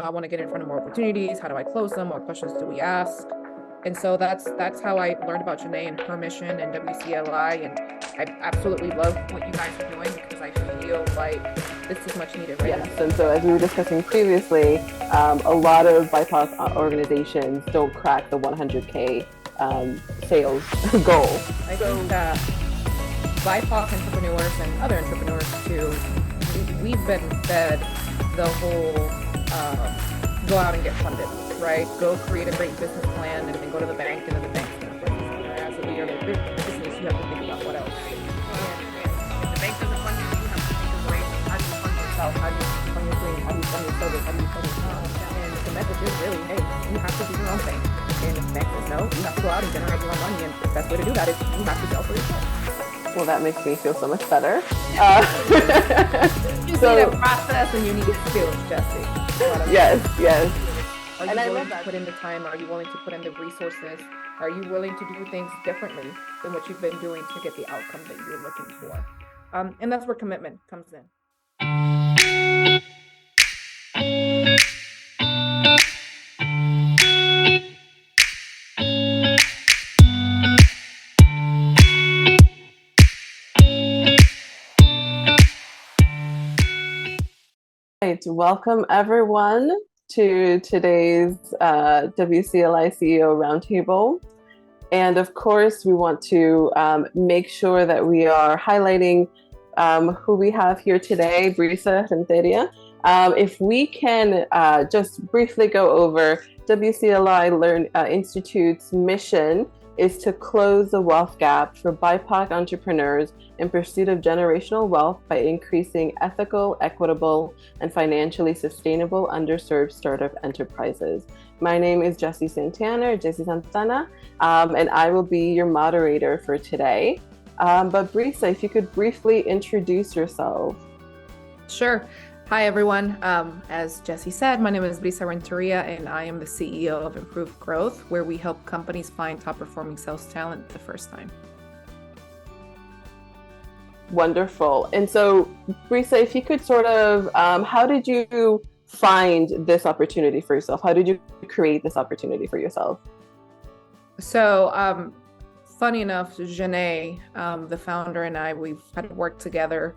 I want to get in front of more opportunities. How do I close them? What questions do we ask? And so that's how I learned about Janae and her mission and WCLI. And I absolutely love what you guys are doing because I feel like this is much needed right now. Yes, and so as we were discussing previously, a lot of BIPOC organizations don't crack the 100K sales goal. I think that BIPOC entrepreneurs and other entrepreneurs too, we've been fed the whole go out and get funded, right? Go create a great business plan and then go to the bank, and then the bank's going to fund you. As a leader of a business, you have to think about what else. And if the bank doesn't fund you, you have to think of ways of how do you fund yourself, how do you fund your dream, how do you fund your service, how do you fund your time. And the message is really, hey, you have to do your own thing. And if the bank says no, you have to go out and generate your own money. And the best way to do that is you have to sell for yourself. Well, that makes me feel so much better. You need a process and you need skills, Jesse. Yes. Are you willing to put in the time? Are you willing to put in the resources? Are you willing to do things differently than what you've been doing to get the outcome that you're looking for? And that's where commitment comes in. Right, welcome everyone to today's WCLI CEO Roundtable. And of course, we want to make sure that we are highlighting who we have here today, Brisa, Renteria. If we can just briefly go over WCLI Institute's mission is to close the wealth gap for BIPOC entrepreneurs in pursuit of generational wealth by increasing ethical, equitable, and financially sustainable underserved startup enterprises. My name is Jessie Santana, and I will be your moderator for today. But Brisa, if you could briefly introduce yourself. Sure. Hi, everyone. As Jessie said, my name is Brisa Renteria, and I am the CEO of Improved Growth, where we help companies find top-performing sales talent the first time. Wonderful. And so, Brisa, if you could sort of, how did you find this opportunity for yourself? How did you create this opportunity for yourself? So, funny enough, Janae, the founder, and I, we've had worked together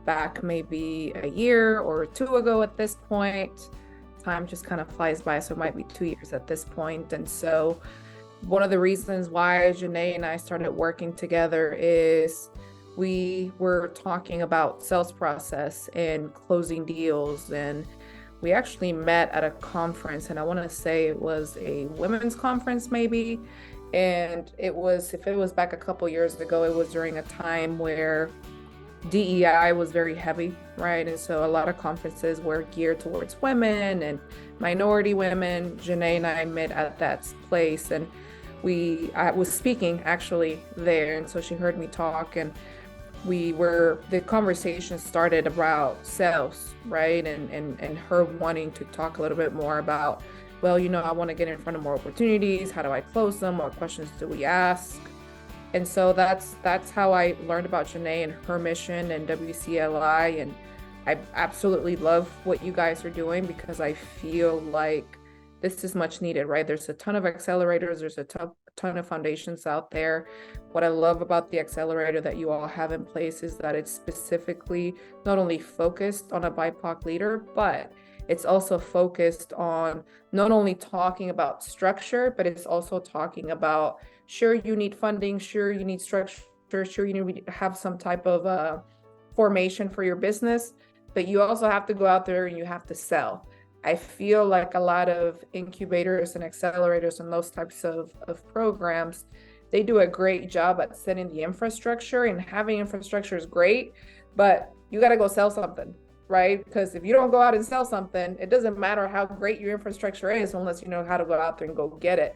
back maybe a year or two ago at this point. Time just kind of flies by, so it might be 2 years at this point. And so one of the reasons why Janae and I started working together is we were talking about sales process and closing deals, and we actually met at a conference, and I want to say it was a women's conference maybe. And it was, if it was back a couple years ago, it was during a time where DEI was very heavy, right? And so a lot of conferences were geared towards women and minority women. Janae and I met at that place, and I was speaking actually there. And so she heard me talk, and the conversation started about sales, right? And her wanting to talk a little bit more about, well, I want to get in front of more opportunities. How do I close them? What questions do we ask? And so that's how I learned about Janae and her mission and WCLI. And I absolutely love what you guys are doing because I feel like this is much needed, right? There's a ton of accelerators. There's a ton of foundations out there. What I love about the accelerator that you all have in place is that it's specifically not only focused on a BIPOC leader, but it's also focused on not only talking about structure, but it's also talking about, sure, you need funding, sure, you need structure, sure, you need to have some type of formation for your business, but you also have to go out there and you have to sell. I feel like a lot of incubators and accelerators and those types of programs, they do a great job at setting the infrastructure, and having infrastructure is great, but you got to go sell something, right? Because if you don't go out and sell something, it doesn't matter how great your infrastructure is unless you know how to go out there and go get it.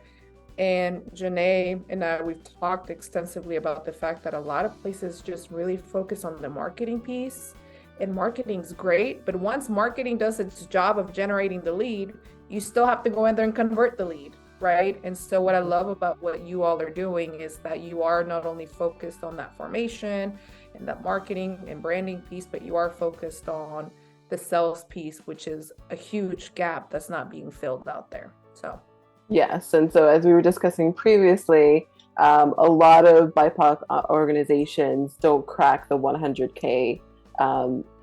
And Janae and I, we've talked extensively about the fact that a lot of places just really focus on the marketing piece, and marketing's great, but once marketing does its job of generating the lead, you still have to go in there and convert the lead, right? And so what I love about what you all are doing is that you are not only focused on that formation and that marketing and branding piece, but you are focused on the sales piece, which is a huge gap that's not being filled out there. So yes, and so as we were discussing previously, a lot of BIPOC organizations don't crack the 100K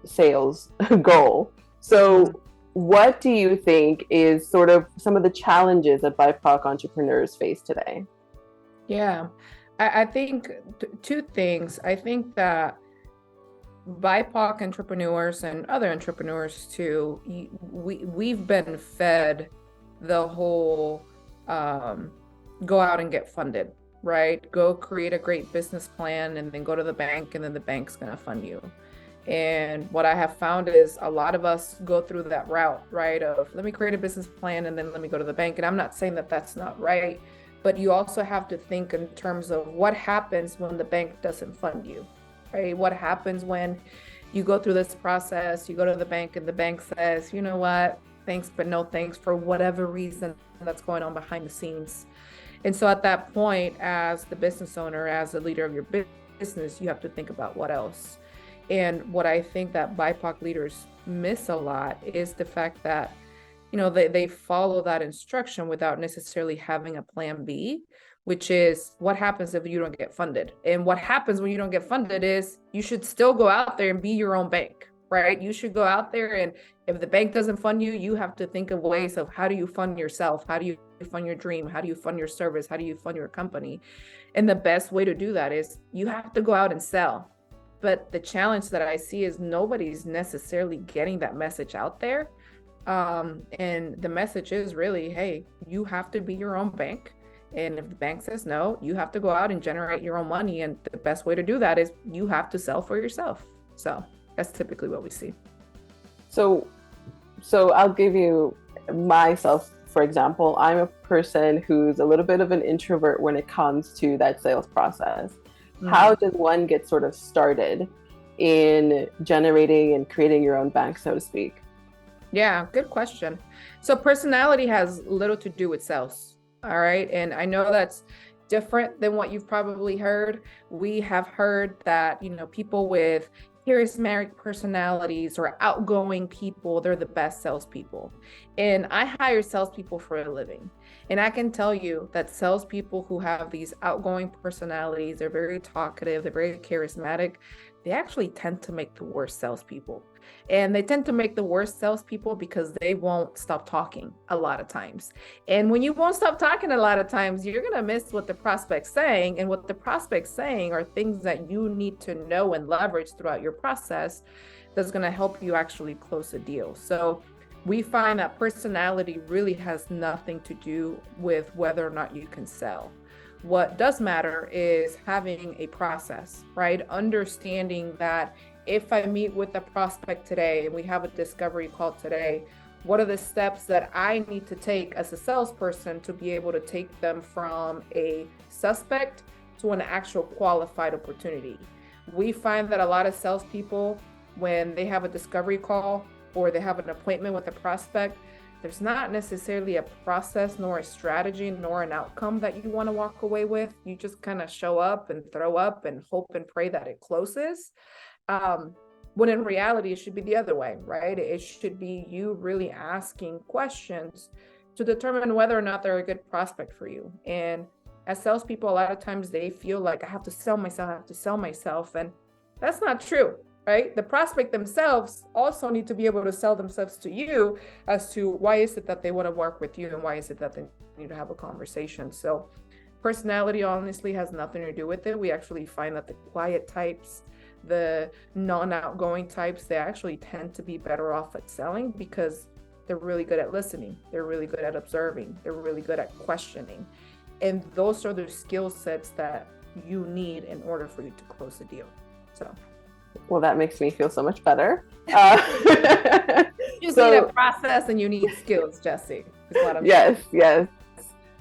sales goal. So what do you think is sort of some of the challenges that BIPOC entrepreneurs face today? yeah, I think two things. I think that BIPOC entrepreneurs and other entrepreneurs too, we've been fed the whole go out and get funded, right? Go create a great business plan and then go to the bank, and then the bank's going to fund you. And what I have found is a lot of us go through that route, right? Of let me create a business plan and then let me go to the bank. And I'm not saying that that's not right, but you also have to think in terms of what happens when the bank doesn't fund you, right? What happens when you go through this process, you go to the bank and the bank says, you know what, thanks, but no thanks, for whatever reason that's going on behind the scenes. And so at that point, as the business owner, as the leader of your business, you have to think about what else. And what I think that BIPOC leaders miss a lot is the fact that, you know, they follow that instruction without necessarily having a plan B, which is what happens if you don't get funded. And what happens when you don't get funded is you should still go out there and be your own bank, right? You should go out there, and if the bank doesn't fund you, you have to think of ways of how do you fund yourself? How do you fund your dream? How do you fund your service? How do you fund your company? And the best way to do that is you have to go out and sell. But the challenge that I see is nobody's necessarily getting that message out there. And the message is really, hey, you have to be your own bank. And if the bank says no, you have to go out and generate your own money. And the best way to do that is you have to sell for yourself. So that's typically what we see. So I'll give you myself, for example. I'm a person who's a little bit of an introvert when it comes to that sales process. How does one get sort of started in generating and creating your own bank, so to speak? Yeah, good question. So personality has little to do with sales. All right. And I know that's different than what you've probably heard. We have heard that, you know, people with charismatic personalities or outgoing people, they're the best salespeople. And I hire salespeople for a living. And I can tell you that salespeople who have these outgoing personalities, they're very talkative, they're very charismatic, they actually tend to make the worst salespeople. And they tend to make the worst salespeople because they won't stop talking a lot of times. And when you won't stop talking a lot of times, you're going to miss what the prospect's saying. And what the prospect's saying are things that you need to know and leverage throughout your process that's going to help you actually close a deal. So we find that personality really has nothing to do with whether or not you can sell. What does matter is having a process, right? Understanding that if I meet with a prospect today and we have a discovery call today, what are the steps that I need to take as a salesperson to be able to take them from a suspect to an actual qualified opportunity? We find that a lot of salespeople, when they have a discovery call or they have an appointment with a prospect, there's not necessarily a process nor a strategy nor an outcome that you want to walk away with. You just kind of show up and throw up and hope and pray that it closes. When in reality, it should be the other way, right? It should be you really asking questions to determine whether or not they're a good prospect for you. And as salespeople, a lot of times they feel like I have to sell myself, And that's not true, right? The prospect themselves also need to be able to sell themselves to you as to why is it that they want to work with you and why is it that they need to have a conversation. So personality honestly has nothing to do with it. We actually find that the quiet types, the non-outgoing types, they actually tend to be better off at selling because they're really good at listening. They're really good at observing. They're really good at questioning. And those are the skill sets that you need in order for you to close a deal. So. Well, that makes me feel so much better. You need a process and you need skills, Jesse. Yes.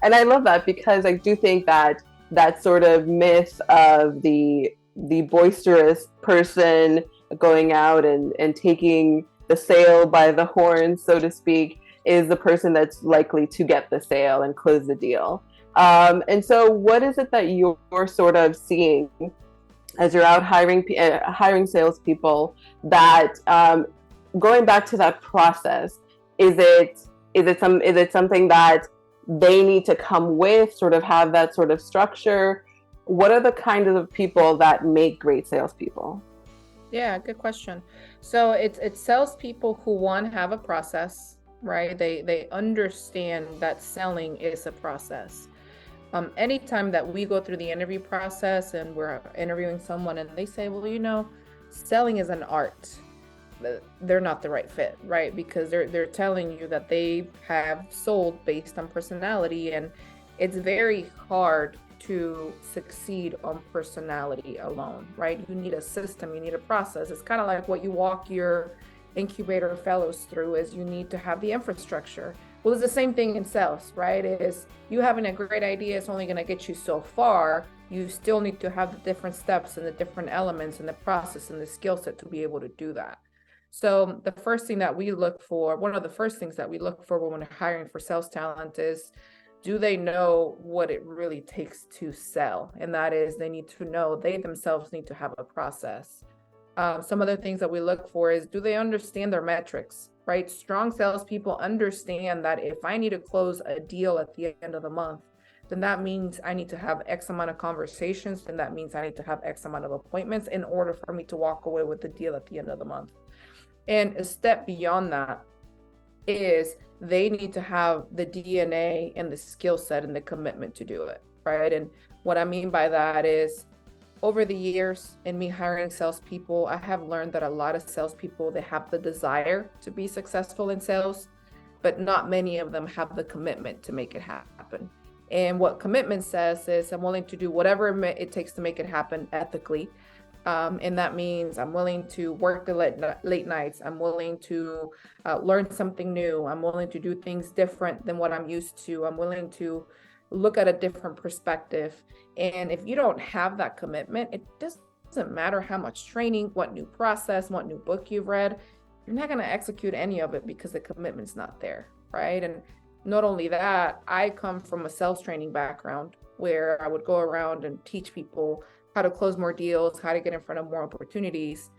And I love that because I do think that that sort of myth of the boisterous person going out and taking the sale by the horns, so to speak, is the person that's likely to get the sale and close the deal. And so what is it that you're sort of seeing as you're out hiring salespeople that going back to that process, is it something that they need to come with, sort of have that sort of structure? What are the kinds of people that make great salespeople? Yeah, good question. So it's salespeople who, one, have a process, right? They understand that selling is a process. Anytime that we go through the interview process and we're interviewing someone and they say, well, selling is an art, they're not the right fit, right? Because they're telling you that they have sold based on personality, and it's very hard to succeed on personality alone, right? You need a system, you need a process. It's kind of like what you walk your incubator fellows through, is you need to have the infrastructure. Well, it's the same thing in sales, right? Is you having a great idea is only going to get you so far. You still need to have the different steps and the different elements and the process and the skill set to be able to do that. So the first thing that we look for, one of the first things that we look for when we're hiring for sales talent is, do they know what it really takes to sell? And that is, they need to know, they themselves need to have a process. Some other things that we look for is, do they understand their metrics, right? Strong salespeople understand that if I need to close a deal at the end of the month, then that means I need to have X amount of conversations, and that means I need to have X amount of appointments in order for me to walk away with the deal at the end of the month. And a step beyond that is, they need to have the DNA and the skill set and the commitment to do it, right? And what I mean by that is, over the years in me hiring salespeople, I have learned that a lot of salespeople, they have the desire to be successful in sales, but not many of them have the commitment to make it happen. And what commitment says is, I'm willing to do whatever it takes to make it happen ethically. And that means I'm willing to work the late nights. I'm willing to learn something new. I'm willing to do things different than what I'm used to. I'm willing to look at a different perspective. And if you don't have that commitment, it doesn't matter how much training, what new process, what new book you've read, you're not going to execute any of it because the commitment's not there, right? And not only that, I come from a sales training background where I would go around and teach people how to close more deals, how to get in front of more opportunities.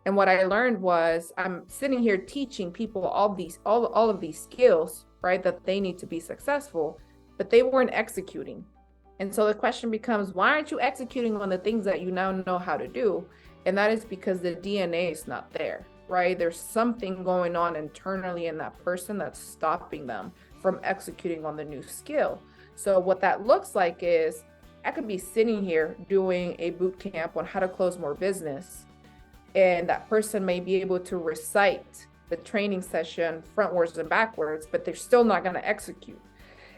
And what I learned was, I'm sitting here teaching people all of these skills, right, that they need to be successful, but they weren't executing. And so the question becomes, why aren't you executing on the things that you now know how to do? And that is because the DNA is not there, right? There's something going on internally in that person that's stopping them from executing on the new skill. So what that looks like is, I could be sitting here doing a boot camp on how to close more business, and that person may be able to recite the training session frontwards and backwards, but they're still not going to execute.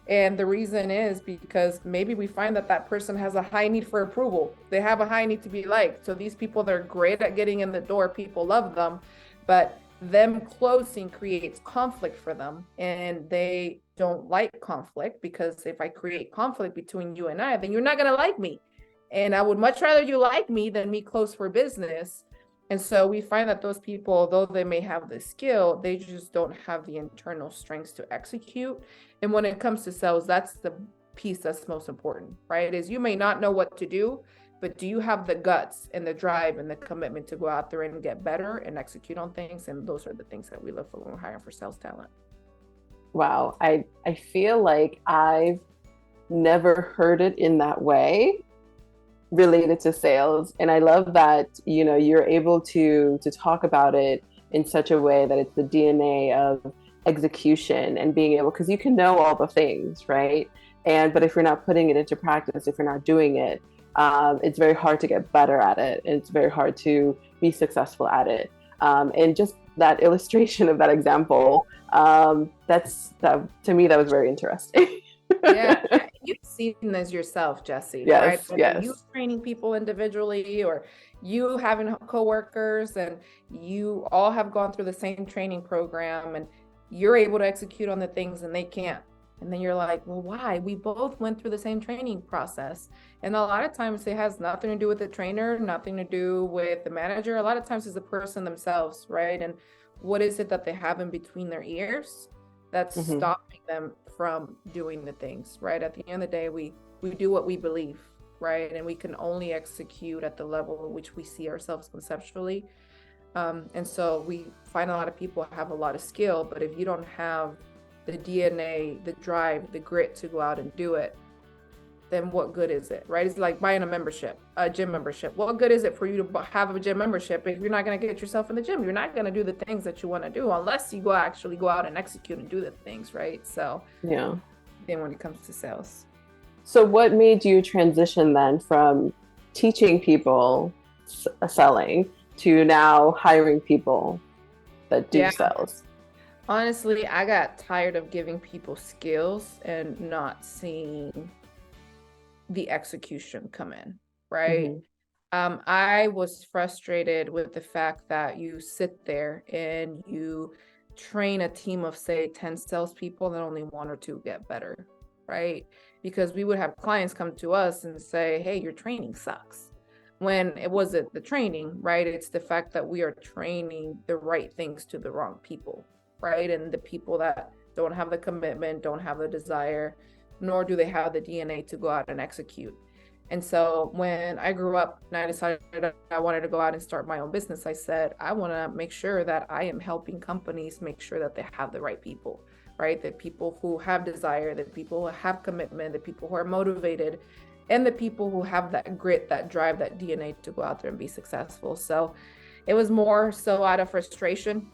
And the reason is because maybe we find that that person has a high need for approval. They have a high need to be liked. So these people, they're great at getting in the door. People love them, but them closing creates conflict for them, and they don't like conflict, because if I create conflict between you and I, then you're not going to like me, and I would much rather you like me than me close for business. And so we find that those people, though they may have the skill, they just don't have the internal strengths to execute. And when it comes to sales, that's the piece that's most important, right? Is you may not know what to do, but do you have the guts and the drive and the commitment to go out there and get better and execute on things? And those are the things that we look for when we're hiring for sales talent. Wow, I feel like I've never heard it in that way related to sales, and I love that, you know, you're able to talk about it in such a way that it's the DNA of execution and being able, because you can know all the things, right? But if you're not putting it into practice, if you're not doing it, it's very hard to get better at it, and it's very hard to be successful at it. And just that illustration of that example, that to me, that was very interesting. Yeah, you've seen this yourself, Jesse, Yes, right? Whether yes. you training people individually, or you having coworkers, and you all have gone through the same training program, and you're able to execute on the things and they can't. And then you're like, well, why? We both went through the same training process. And a lot of times it has nothing to do with the trainer, nothing to do with the manager. A lot of times it's the person themselves, right? And what is it that they have in between their ears that's stopping them from doing the things, right? At the end of the day, we do what we believe, right? And we can only execute at the level in which we see ourselves conceptually. And so we find a lot of people have a lot of skill, but if you don't have the DNA, the drive, the grit to go out and do it, then what good is it, right? It's like buying a gym membership. What good is it for you to have a gym membership if you're not going to get yourself in the gym? You're not going to do the things that you want to do unless you actually go out and execute and do the things, right? So Yeah. then when it comes to sales. So what made you transition then from teaching people selling to now hiring people that do Yeah. sales? Honestly, I got tired of giving people skills and not seeing the execution come in, right? Mm-hmm. I was frustrated with the fact that you sit there and you train a team of, say, 10 salespeople and only one or two get better, right? Because we would have clients come to us and say, hey, your training sucks. When it wasn't the training, right? It's the fact that we are training the right things to the wrong people, right? And the people that don't have the commitment, don't have the desire, nor do they have the DNA to go out and execute. And so when I grew up and I decided I wanted to go out and start my own business, I said, I want to make sure that I am helping companies make sure that they have the right people, right? The people who have desire, the people who have commitment, the people who are motivated, and the people who have that grit, that drive, that DNA to go out there and be successful. So it was more so out of frustration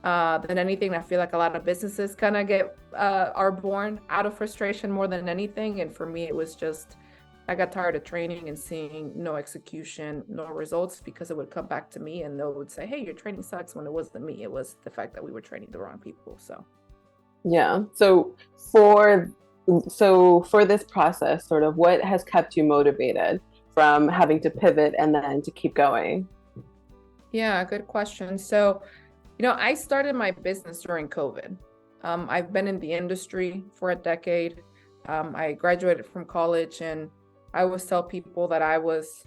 than anything. I feel like a lot of businesses kind of are born out of frustration more than anything. And for me, it was just, I got tired of training and seeing no execution, no results, because it would come back to me and they would say, hey, your training sucks, when it wasn't me. It was the fact that we were training the wrong people. So Yeah. For this process, sort of what has kept you motivated from having to pivot and then to keep going? yeah, good question. So, I started my business during COVID. I've been in the industry for a decade. I graduated from college, and I always tell people that I was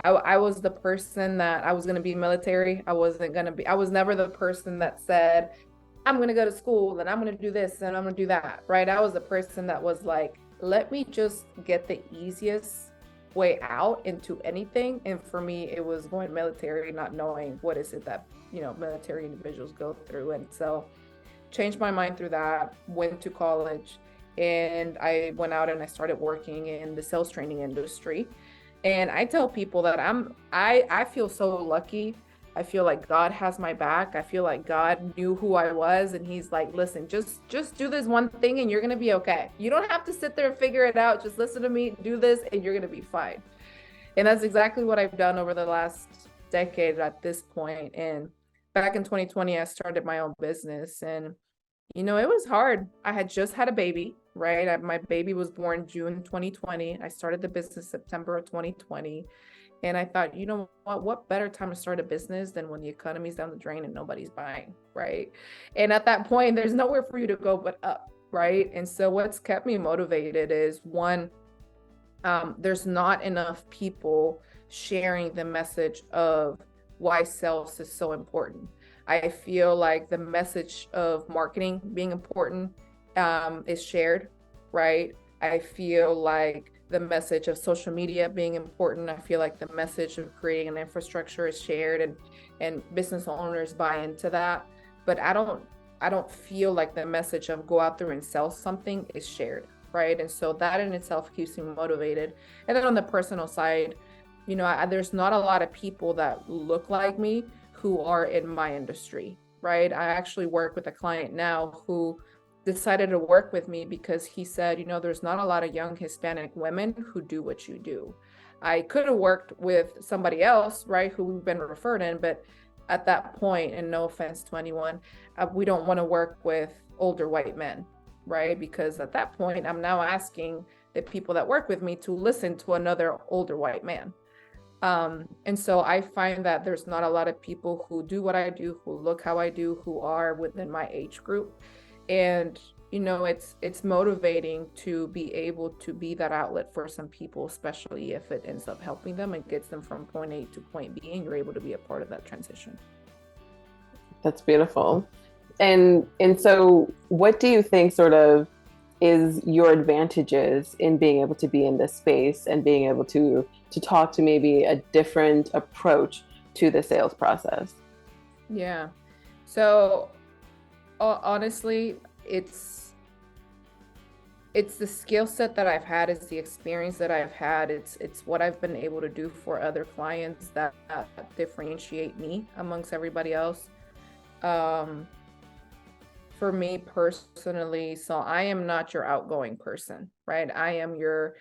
the person that I was going to be military. I was never the person that said, I'm going to go to school and I'm going to do this and I'm going to do that, right? I was the person that was like, let me just get the easiest way out into anything. And for me, it was going military, not knowing what is it that, military individuals go through. And so changed my mind through that, went to college, and I went out and I started working in the sales training industry. And I tell people that I feel so lucky. I feel like God has my back. I feel like God knew who I was, and he's like, listen, just do this one thing and you're going to be okay. You don't have to sit there and figure it out. Just listen to me, do this, and you're going to be fine. And that's exactly what I've done over the last decade at this point. And back in 2020, I started my own business, and it was hard. I had just had a baby, right? My baby was born June 2020. I started the business September of 2020. And I thought, what better time to start a business than when the economy's down the drain and nobody's buying, right? And at that point, there's nowhere for you to go but up, right? And so what's kept me motivated is, one, there's not enough people sharing the message of why sales is so important. I feel like the message of marketing being important is shared, right? I feel like the message of social media being important. I feel like the message of creating an infrastructure is shared, and business owners buy into that. But I don't feel like the message of go out there and sell something is shared, right? And so that in itself keeps me motivated. And then on the personal side, there's not a lot of people that look like me who are in my industry, right? I actually work with a client now who decided to work with me because he said, there's not a lot of young Hispanic women who do what you do. I could have worked with somebody else, right, who we've been referred in, but at that point, and no offense to anyone, we don't want to work with older white men, right? Because at that point, I'm now asking the people that work with me to listen to another older white man. And so I find that there's not a lot of people who do what I do, who look how I do, who are within my age group. And, it's motivating to be able to be that outlet for some people, especially if it ends up helping them and gets them from point A to point B, and you're able to be a part of that transition. That's beautiful. And so what do you think sort of is your advantages in being able to be in this space and being able to talk to maybe a different approach to the sales process? Yeah. So honestly, it's the skill set that I've had, it's the experience that I've had, it's what I've been able to do for other clients that differentiate me amongst everybody else. Um, for me personally, so I am not your outgoing person, right? I am your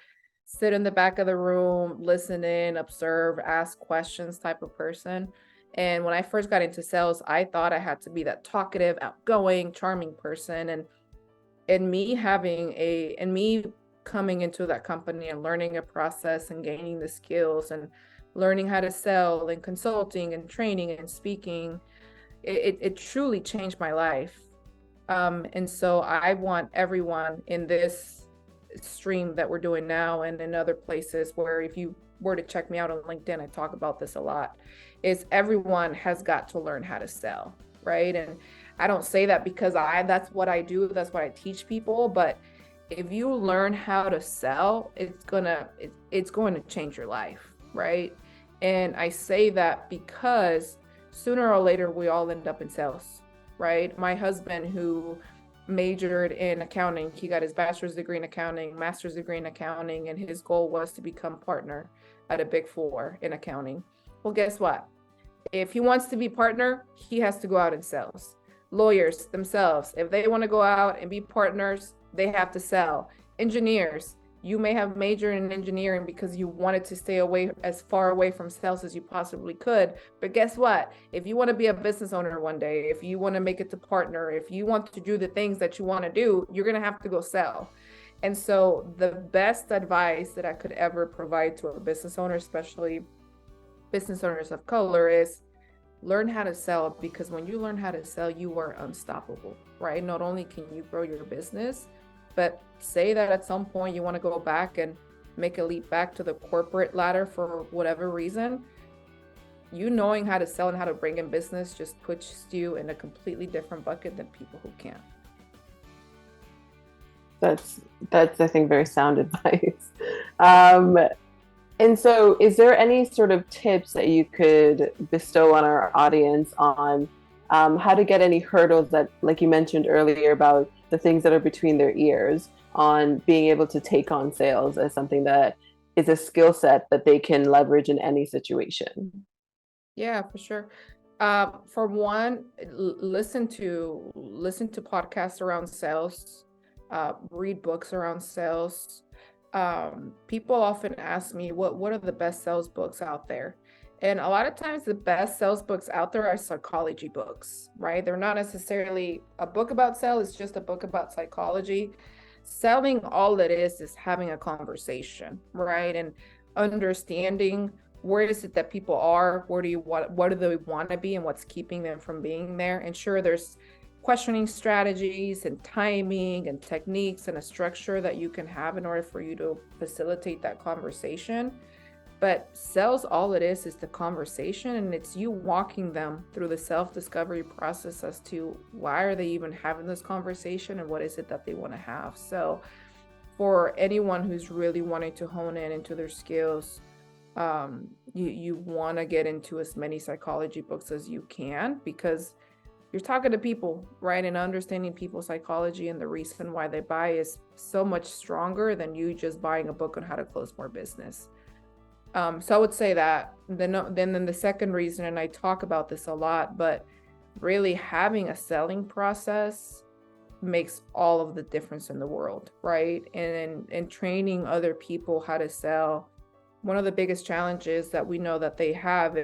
sit in the back of the room, listen in, observe, ask questions type of person. And when I first got into sales, I thought I had to be that talkative, outgoing, charming person. And me coming into that company and learning a process and gaining the skills and learning how to sell and consulting and training and speaking, it truly changed my life. And so I want everyone in this stream that we're doing now and in other places where, if you were to check me out on LinkedIn, I talk about this a lot, is everyone has got to learn how to sell, right? And I don't say that because that's what I do, that's what I teach people, but if you learn how to sell, it's going to change your life, right? And I say that because sooner or later we all end up in sales, right? My husband, who majored in accounting, he got his bachelor's degree in accounting, master's degree in accounting, and his goal was to become partner at a big four in accounting. Well, guess what? If he wants to be partner, he has to go out and sales. Lawyers themselves, if they want to go out and be partners, they have to sell. Engineers, you may have majored in engineering because you wanted to stay away, as far away from sales as you possibly could. But guess what? If you want to be a business owner one day, if you want to make it to partner, if you want to do the things that you want to do, you're going to have to go sell. And so the best advice that I could ever provide to a business owner, especially business owners of color, is learn how to sell, because when you learn how to sell, you are unstoppable, right? Not only can you grow your business, but say that at some point you want to go back and make a leap back to the corporate ladder for whatever reason, you knowing how to sell and how to bring in business just puts you in a completely different bucket than people who can't. That's I think very sound advice. Um, And so, is there any sort of tips that you could bestow on our audience on how to get any hurdles that, like you mentioned earlier, about the things that are between their ears, on being able to take on sales as something that is a skill set that they can leverage in any situation? Yeah, for sure. For one, listen to podcasts around sales, read books around sales. People often ask me, what are the best sales books out there? And a lot of times the best sales books out there are psychology books, right? They're not necessarily a book about sales, it's just a book about psychology. Selling, all it is having a conversation, right? And understanding where is it that people are, what do they want to be, and what's keeping them from being there. And sure, there's questioning strategies and timing and techniques and a structure that you can have in order for you to facilitate that conversation. But sales, all it is the conversation, and it's you walking them through the self-discovery process as to why are they even having this conversation and what is it that they want to have. So for anyone who's really wanting to hone in into their skills, you want to get into as many psychology books as you can, because you're talking to people, right? And understanding people's psychology and the reason why they buy is so much stronger than you just buying a book on how to close more business. So I would say that. Then the second reason, and I talk about this a lot, but really having a selling process makes all of the difference in the world, right? And training other people how to sell. One of the biggest challenges that we know that they have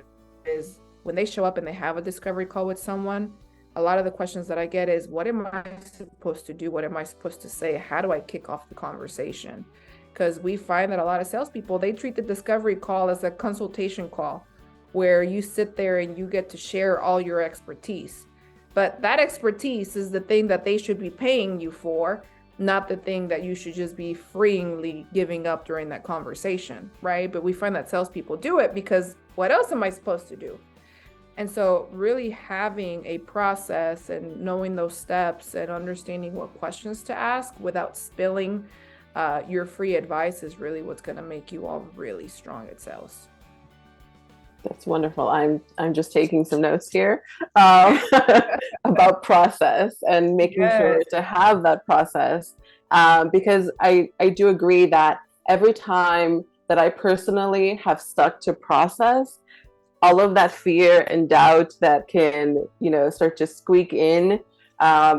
is when they show up and they have a discovery call with someone, a lot of the questions that I get is, what am I supposed to do? What am I supposed to say? How do I kick off the conversation? Because we find that a lot of salespeople, they treat the discovery call as a consultation call, where you sit there and you get to share all your expertise. But that expertise is the thing that they should be paying you for, not the thing that you should just be freely giving up during that conversation, right? But we find that salespeople do it because what else am I supposed to do? And so really having a process and knowing those steps and understanding what questions to ask without spilling your free advice is really what's going to make you all really strong at sales. That's wonderful. I'm just taking some notes here about process and making sure Yes. to have that process, because I do agree that every time that I personally have stuck to process, all of that fear and doubt that can, start to squeak in,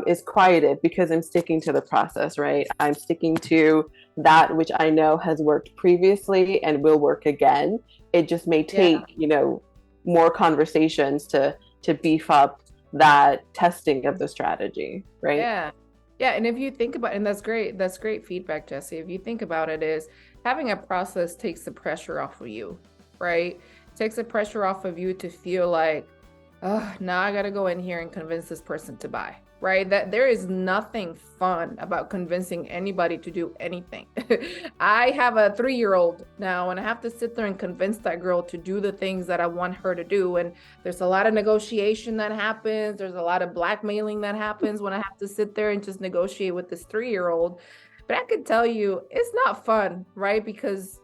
is quieted because I'm sticking to the process, right? I'm sticking to that which I know has worked previously and will work again. It just may Yeah. take, more conversations to beef up that testing of the strategy, right? Yeah. Yeah. And if you think about, and that's great. That's great feedback, Jesse. If you think about it, is having a process takes the pressure off of you, right? Takes the pressure off of you to feel like, oh, now I got to go in here and convince this person to buy, right? That there is nothing fun about convincing anybody to do anything. I have a 3-year-old now, and I have to sit there and convince that girl to do the things that I want her to do. And there's a lot of negotiation that happens. There's a lot of blackmailing that happens when I have to sit there and just negotiate with this 3-year-old. But I can tell you, it's not fun, right? Because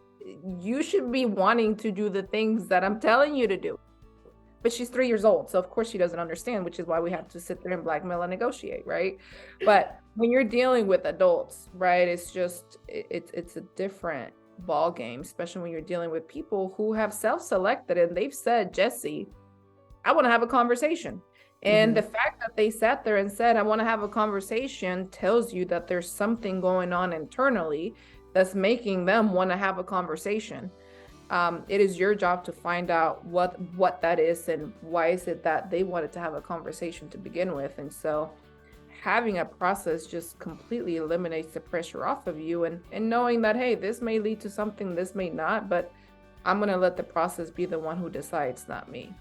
you should be wanting to do the things that I'm telling you to do. But she's 3 years old, so of course she doesn't understand, which is why we have to sit there and blackmail and negotiate, right? But when you're dealing with adults, right, it's just it's a different ball game, especially when you're dealing with people who have self-selected and they've said, Jesse, I want to have a conversation. And the fact that they sat there and said, I want to have a conversation tells you that there's something going on internally that's making them want to have a conversation. It is your job to find out what that is and why is it that they wanted to have a conversation to begin with. And so having a process just completely eliminates the pressure off of you, and knowing that, hey, this may lead to something, this may not, but I'm going to let the process be the one who decides, not me.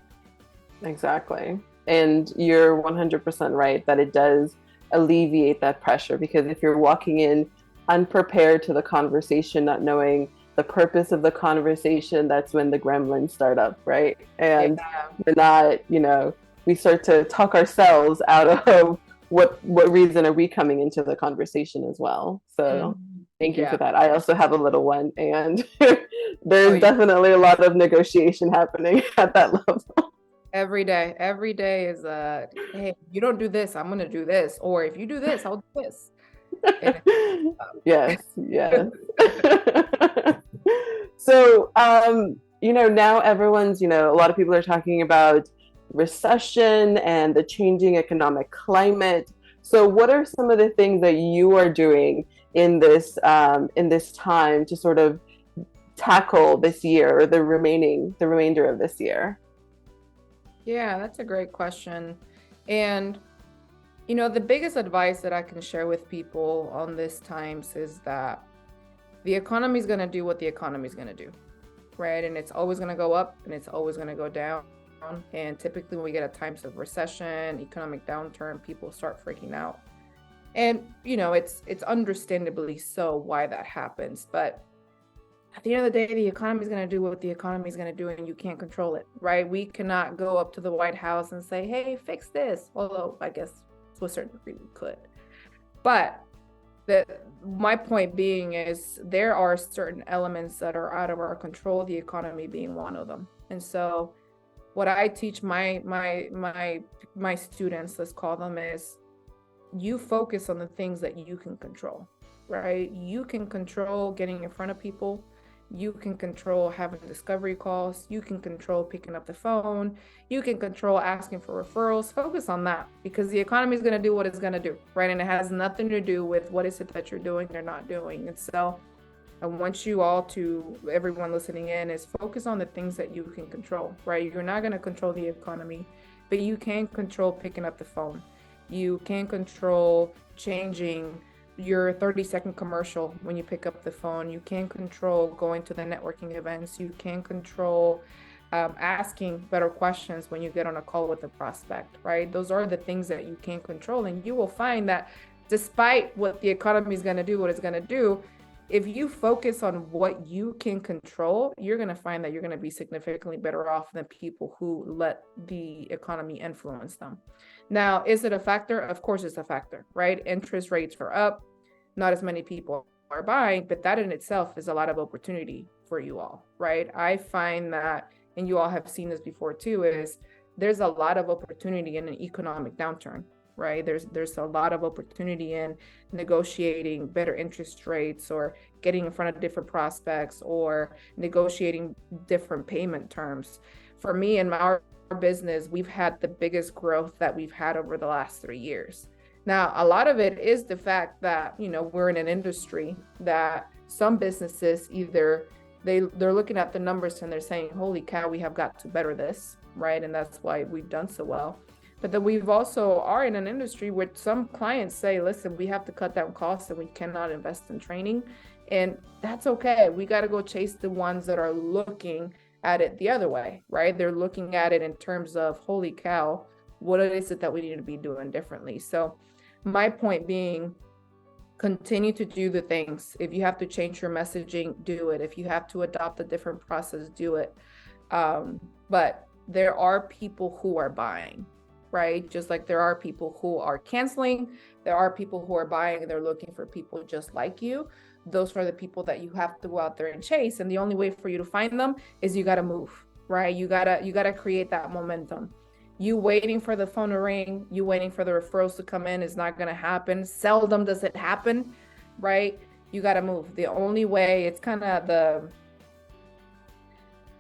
Exactly. And you're 100% right that it does alleviate that pressure, because if you're walking in unprepared to the conversation, not knowing the purpose of the conversation, that's when the gremlins start up, right? And Yeah. we're not, we start to talk ourselves out of what reason are we coming into the conversation as well. So thank you for Yeah. that. I also have a little one, and Oh, there's yeah. definitely a lot of negotiation happening at that level. Every day is hey, you don't do this, I'm gonna do this, or if you do this, I'll do this. And Yes, yes. So, now everyone's, a lot of people are talking about recession and the changing economic climate. So, what are some of the things that you are doing in this time to sort of tackle this year, or the remainder of this year? Yeah, that's a great question. And the biggest advice that I can share with people on this times is that the economy is going to do what the economy is going to do, right? And it's always going to go up and it's always going to go down. And typically when we get at times of recession, economic downturn, people start freaking out. And it's understandably so why that happens. But at the end of the day, the economy is going to do what the economy is going to do, and you can't control it, right? We cannot go up to the White House and say, hey, fix this. Although I guess to a certain degree we could. But my point being is there are certain elements that are out of our control, the economy being one of them. And so what I teach my students, let's call them, is you focus on the things that you can control, right? You can control getting in front of people. You can control having discovery calls. You can control picking up the phone. You can control asking for referrals. Focus on that, because the economy is going to do what it's going to do, right? And it has nothing to do with what is it that you're doing or not doing. And so I want you all to, everyone listening in, is focus on the things that you can control, right? You're not going to control the economy, but you can control picking up the phone. You can control changing your 30-second commercial when you pick up the phone. You can control going to the networking events. You can control asking better questions when you get on a call with a prospect, right? Those are the things that you can control. And you will find that despite what the economy is going to do, what it's going to do, if you focus on what you can control, you're going to find that you're going to be significantly better off than people who let the economy influence them. Now, is it a factor? Of course it's a factor, right? Interest rates are up. Not as many people are buying, but that in itself is a lot of opportunity for you all, right? I find that and you all have seen this before too, is there's a lot of opportunity in an economic downturn, right? There's a lot of opportunity in negotiating better interest rates, or getting in front of different prospects, or negotiating different payment terms. For me and our business, we've had the biggest growth that we've had over the last 3 years. Now, a lot of it is the fact that, we're in an industry that some businesses either they're looking at the numbers and they're saying, holy cow, we have got to better this, right? And that's why we've done so well. But then we've also are in an industry where some clients say, listen, we have to cut down costs and we cannot invest in training. And that's okay. We got to go chase the ones that are looking at it the other way, right? They're looking at it in terms of, holy cow, what is it that we need to be doing differently? So my point being, continue to do the things. If you have to change your messaging, do it. If you have to adopt a different process, do it. But there are people who are buying, right? Just like there are people who are canceling, there are people who are buying and they're looking for people just like you. Those are the people that you have to go out there and chase. And the only way for you to find them is you got to move, right? You gotta create that momentum. You waiting for the phone to ring, you waiting for the referrals to come in is not going to happen. Seldom does it happen, right? You got to move. The only way, it's kind of the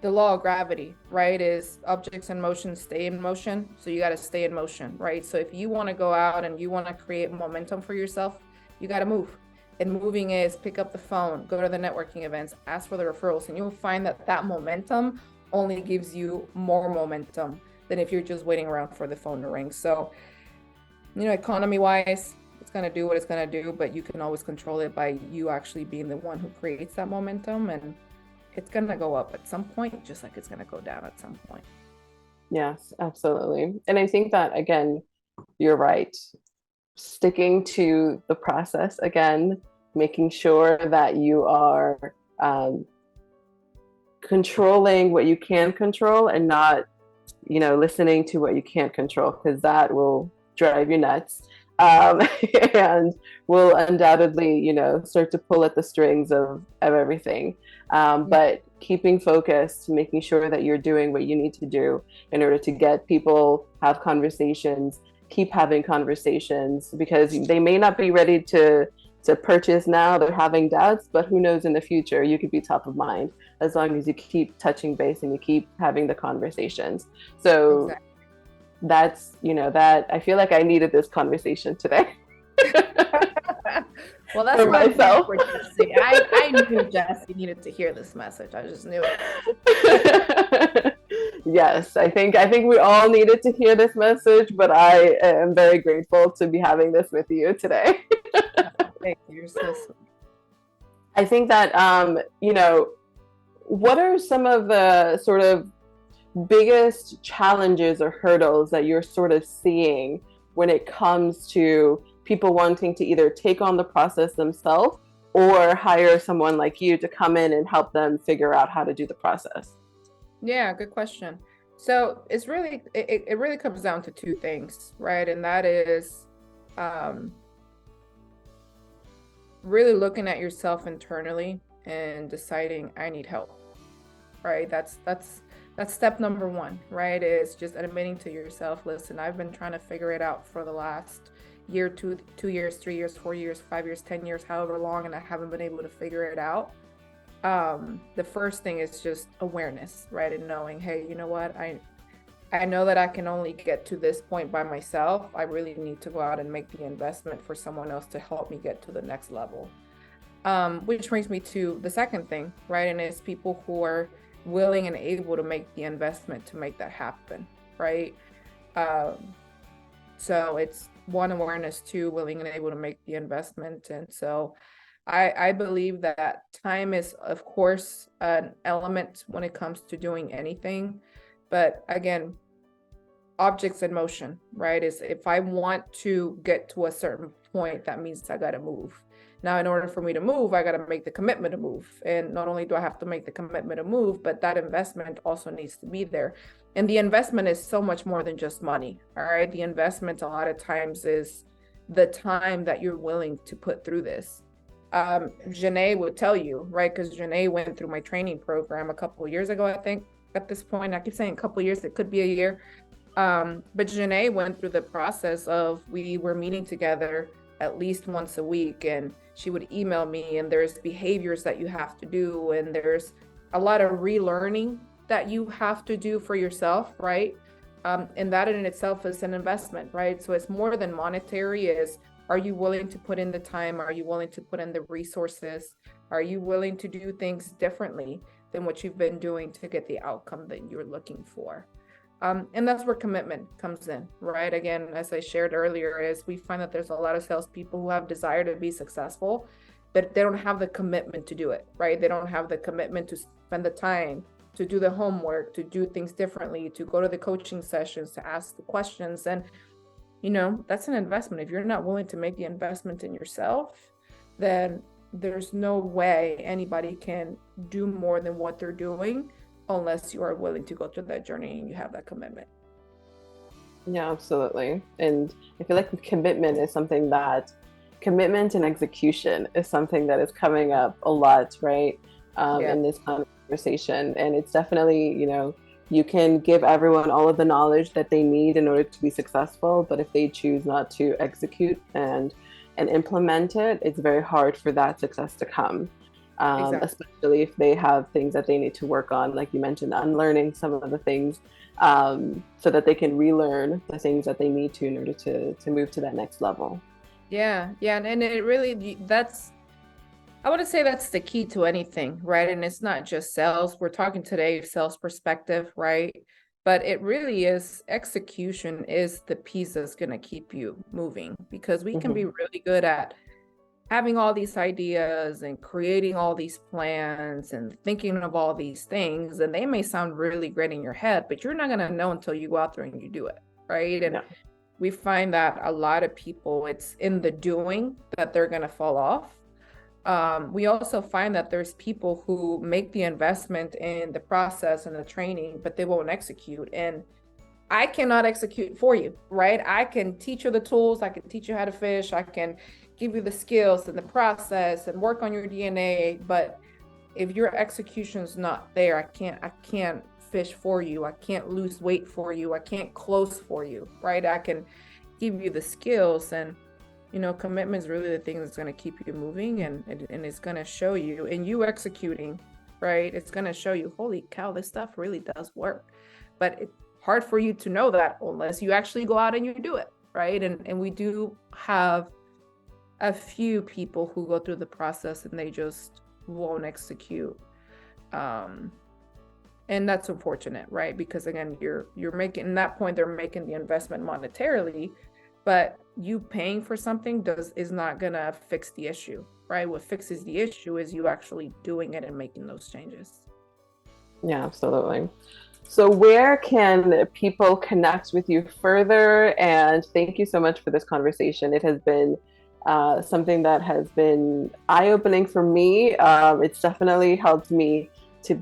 law of gravity, right? Is objects in motion stay in motion. So you got to stay in motion, right? So if you want to go out and you want to create momentum for yourself, you got to move. And moving is pick up the phone, go to the networking events, ask for the referrals, and you'll find that that momentum only gives you more momentum than if you're just waiting around for the phone to ring. So, economy wise, it's going to do what it's going to do, but you can always control it by you actually being the one who creates that momentum. And it's going to go up at some point, just like it's going to go down at some point. Yes, absolutely. And I think that, again, you're right. Sticking to the process, again, making sure that you are controlling what you can control and not listening to what you can't control, because that will drive you nuts, and will undoubtedly, start to pull at the strings of everything. But keeping focused, making sure that you're doing what you need to do in order to get people, have conversations, keep having conversations, because they may not be ready to purchase now. They're having doubts, but who knows, in the future, you could be top of mind as long as you keep touching base and you keep having the conversations. So exactly. That's, that I feel like I needed this conversation today. Well, that's for myself. I knew Jesse needed to hear this message. I just knew it. Yes, I think we all needed to hear this message, but I am very grateful to be having this with you today. Thank you. You're so sweet. I think that, what are some of the sort of biggest challenges or hurdles that you're sort of seeing when it comes to people wanting to either take on the process themselves or hire someone like you to come in and help them figure out how to do the process? Yeah, good question. So it's really, it really comes down to two things, right? And that is really looking at yourself internally and deciding, I need help, right? That's step number one, right? Is just admitting to yourself, listen, I've been trying to figure it out for the last year, 2 years, 3 years, 4 years, 5 years, 10 years, however long, and I haven't been able to figure it out. The first thing is just awareness, right? And knowing, hey, you know what? I know that I can only get to this point by myself. I really need to go out and make the investment for someone else to help me get to the next level. Which brings me to the second thing, right? And it's people who are willing and able to make the investment to make that happen, right? So it's one, awareness, two, willing and able to make the investment. And so I believe that time is, of course, an element when it comes to doing anything. But again, objects in motion, right? Is if I want to get to a certain point, that means I got to move. Now, in order for me to move, I got to make the commitment to move. And not only do I have to make the commitment to move, but that investment also needs to be there. And the investment is so much more than just money, all right? The investment a lot of times is the time that you're willing to put through this. Janae would tell you, right? Because Janae went through my training program a couple of years ago, I think. at this point. I keep saying a couple of years, it could be a year. But Janae went through the process of, we were meeting together at least once a week, and she would email me, and there's behaviors that you have to do, and there's a lot of relearning that you have to do for yourself, right? And that in itself is an investment, right? So it's more than monetary. Is, are you willing to put in the time? Are you willing to put in the resources? Are you willing to do things differently than what you've been doing to get the outcome that you're looking for? And that's where commitment comes in, right? Again, as I shared earlier, is we find that there's a lot of salespeople who have desire to be successful, but they don't have the commitment to do it, right? They don't have the commitment to spend the time, to do the homework, to do things differently, to go to the coaching sessions, to ask the questions. And, that's an investment. If you're not willing to make the investment in yourself, then there's no way anybody can do more than what they're doing unless you are willing to go through that journey and you have that commitment. Yeah, absolutely. And I feel like commitment and execution is something that is coming up a lot, right? In this conversation. And it's definitely, you can give everyone all of the knowledge that they need in order to be successful, but if they choose not to execute and implement it, it's very hard for that success to come. Exactly. Especially if they have things that they need to work on, like you mentioned, unlearning some of the things, so that they can relearn the things that they need to in order to move to that next level. Yeah. And it really, I would say that's the key to anything, right? And it's not just sales. We're talking today sales perspective, right? But it really is, execution is the piece that's going to keep you moving, because we can be really good at having all these ideas and creating all these plans and thinking of all these things, and they may sound really great in your head, but you're not going to know until you go out there and you do it, right? And we find that a lot of people, it's in the doing that they're going to fall off. We also find that there's people who make the investment in the process and the training, but they won't execute. And I cannot execute for you, right? I can teach you the tools, I can teach you how to fish, I can give you the skills and the process and work on your DNA, but if your execution's not there, I can't fish for you, I can't lose weight for you, I can't close for you, right? I can give you the skills, and commitment is really the thing that's going to keep you moving, and it's going to show you, and you executing, right? It's going to show you, holy cow, this stuff really does work. But it's hard for you to know that unless you actually go out and you do it, right? And we do have a few people who go through the process and they just won't execute. And that's unfortunate, right? Because again, you're making, at that point, they're making the investment monetarily, but you paying for something is not gonna fix the issue, right? What fixes the issue is you actually doing it and making those changes. Yeah, absolutely. So where can people connect with you further? And thank you so much for this conversation. It has been something that has been eye-opening for me. It's definitely helped me to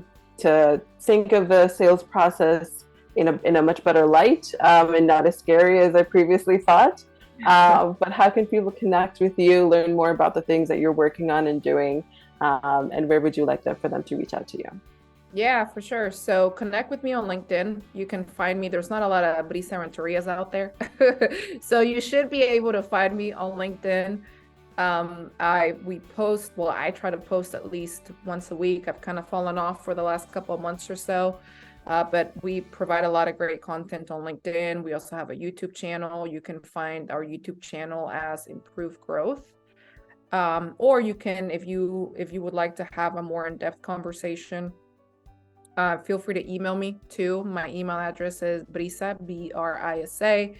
think of the sales process in a much better light, and not as scary as I previously thought. But how can people connect with you, learn more about the things that you're working on and doing, and where would you like for them to reach out to you? Yeah, for sure. So connect with me on LinkedIn. You can find me. There's not a lot of Brisa Renterias out there. So you should be able to find me on LinkedIn. I try to post at least once a week. I've kind of fallen off for the last couple of months or so. But we provide a lot of great content on LinkedIn. We also have a YouTube channel. You can find our YouTube channel as Improve Growth. Or you can, if you would like to have a more in-depth conversation, feel free to email me too. My email address is Brisa, Brisa,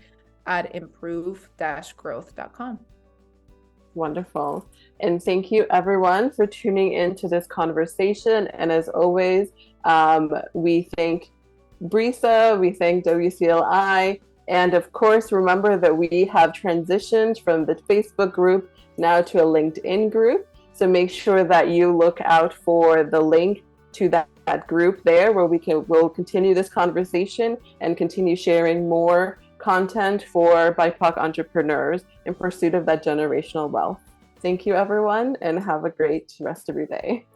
@improve-growth.com. Wonderful. And thank you everyone for tuning into this conversation. And as always, we thank Brisa, we thank WCLI, and of course, remember that we have transitioned from the Facebook group now to a LinkedIn group. So make sure that you look out for the link to that group there, where we'll continue this conversation and continue sharing more content for BIPOC entrepreneurs in pursuit of that generational wealth. Thank you, everyone, and have a great rest of your day.